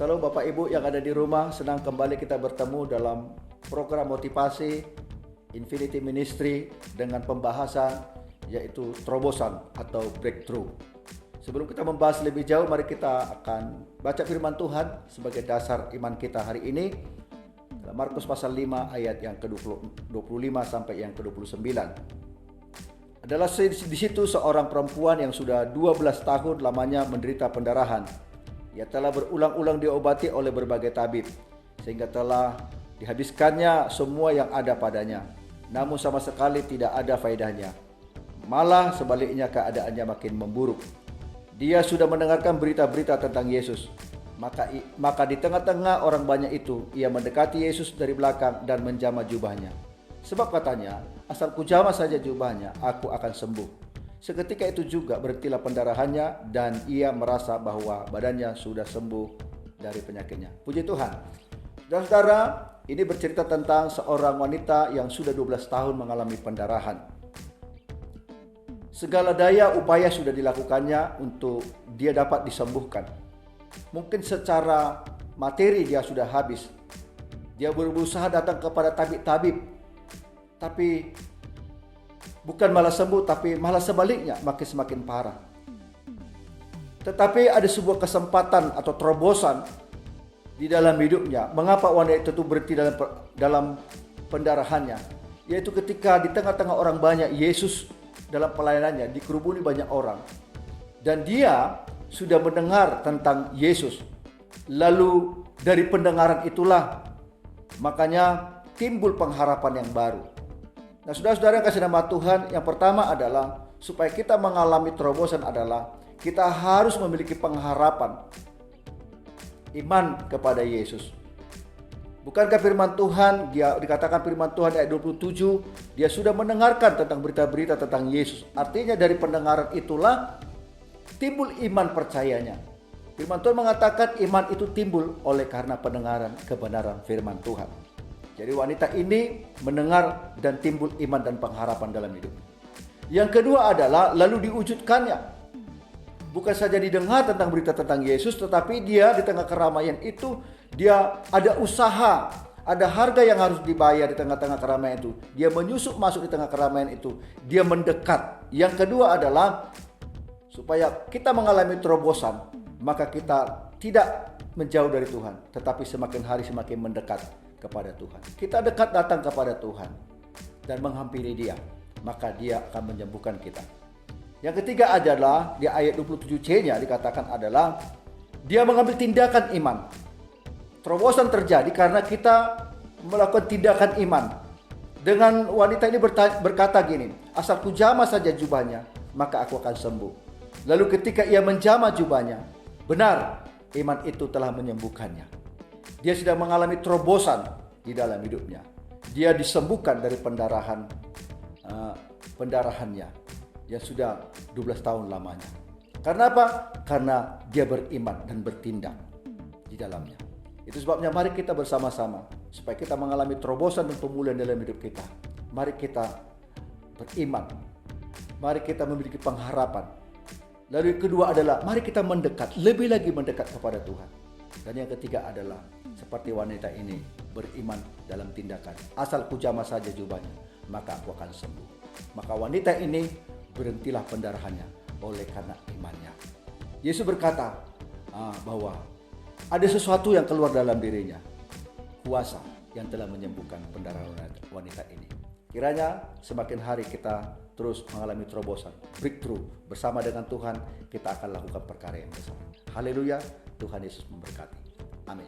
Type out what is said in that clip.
Shalom Bapak Ibu yang ada di rumah, senang kembali kita bertemu dalam program motivasi Infinity Ministry dengan pembahasan yaitu terobosan atau breakthrough. Sebelum kita membahas lebih jauh, mari kita akan baca firman Tuhan sebagai dasar iman kita hari ini. Dalam Markus pasal 5 ayat yang ke-25 sampai yang ke-29. Adalah di situ seorang perempuan yang sudah 12 tahun lamanya menderita pendarahan. Ia telah berulang-ulang diobati oleh berbagai tabib, sehingga telah dihabiskannya semua yang ada padanya. Namun sama sekali tidak ada faedahnya. Malah sebaliknya keadaannya makin memburuk. Dia sudah mendengarkan berita-berita tentang Yesus. Maka di tengah-tengah orang banyak itu, ia mendekati Yesus dari belakang dan menjamah jubahnya. Sebab katanya, asal kujamah saja jubahnya, aku akan sembuh. Seketika itu juga berhentilah pendarahannya dan ia merasa bahwa badannya sudah sembuh dari penyakitnya. Puji Tuhan. Saudara-saudara, ini bercerita tentang seorang wanita yang sudah 12 tahun mengalami pendarahan. Segala daya upaya sudah dilakukannya untuk dia dapat disembuhkan. Mungkin secara materi dia sudah habis. Dia berusaha datang kepada tabib-tabib, tapi bukan malah sembuh, tapi malah sebaliknya makin semakin parah. Tetapi ada sebuah kesempatan atau terobosan di dalam hidupnya. Mengapa wanita itu berhenti dalam pendarahannya? Yaitu ketika di tengah-tengah orang banyak, Yesus dalam pelayanannya dikerubuni banyak orang. Dan dia sudah mendengar tentang Yesus. Lalu dari pendengaran itulah makanya timbul pengharapan yang baru. Nah, saudara-saudara yang kasih nama Tuhan, yang pertama adalah supaya kita mengalami terobosan adalah kita harus memiliki pengharapan iman kepada Yesus. Bukankah firman Tuhan, dia dikatakan firman Tuhan ayat 27, dia sudah mendengarkan tentang berita-berita tentang Yesus. Artinya dari pendengaran itulah timbul iman percayanya. Firman Tuhan mengatakan iman itu timbul oleh karena pendengaran kebenaran firman Tuhan. Jadi wanita ini mendengar dan timbul iman dan pengharapan dalam hidup. Yang kedua adalah lalu diwujudkannya. Bukan saja didengar tentang berita tentang Yesus, tetapi dia di tengah keramaian itu, dia ada usaha, ada harga yang harus dibayar di tengah-tengah keramaian itu. Dia menyusup masuk di tengah keramaian itu, dia mendekat. Yang kedua adalah supaya kita mengalami terobosan, maka kita tidak menjauh dari Tuhan, tetapi semakin hari semakin mendekat kepada Tuhan. Kita dekat datang kepada Tuhan dan menghampiri Dia, maka Dia akan menyembuhkan kita. Yang ketiga adalah di ayat 27C-nya dikatakan adalah dia mengambil tindakan iman. Terobosan terjadi karena kita melakukan tindakan iman. Dengan wanita ini berkata gini, asal kujamah saja jubahnya, maka aku akan sembuh. Lalu ketika ia menjamah jubahnya, benar, iman itu telah menyembuhkannya. Dia sudah mengalami terobosan di dalam hidupnya. Dia disembuhkan dari pendarahannya yang sudah 12 tahun lamanya. Karena apa? Karena dia beriman dan bertindak di dalamnya. Itu sebabnya mari kita bersama-sama supaya kita mengalami terobosan dan pemulihan dalam hidup kita. Mari kita beriman. Mari kita memiliki pengharapan. Lalu yang kedua adalah mari kita mendekat, lebih lagi mendekat kepada Tuhan. Dan yang ketiga adalah seperti wanita ini beriman dalam tindakan. Asal kujamah saja jubahnya, maka aku akan sembuh. Maka wanita ini berhentilah pendarahannya oleh karena imannya. Yesus berkata bahwa ada sesuatu yang keluar dalam dirinya. Kuasa yang telah menyembuhkan pendarahan wanita ini. Kiranya semakin hari kita terus mengalami terobosan, breakthrough bersama dengan Tuhan, kita akan lakukan perkara yang besar. Haleluya, Tuhan Yesus memberkati. Amin.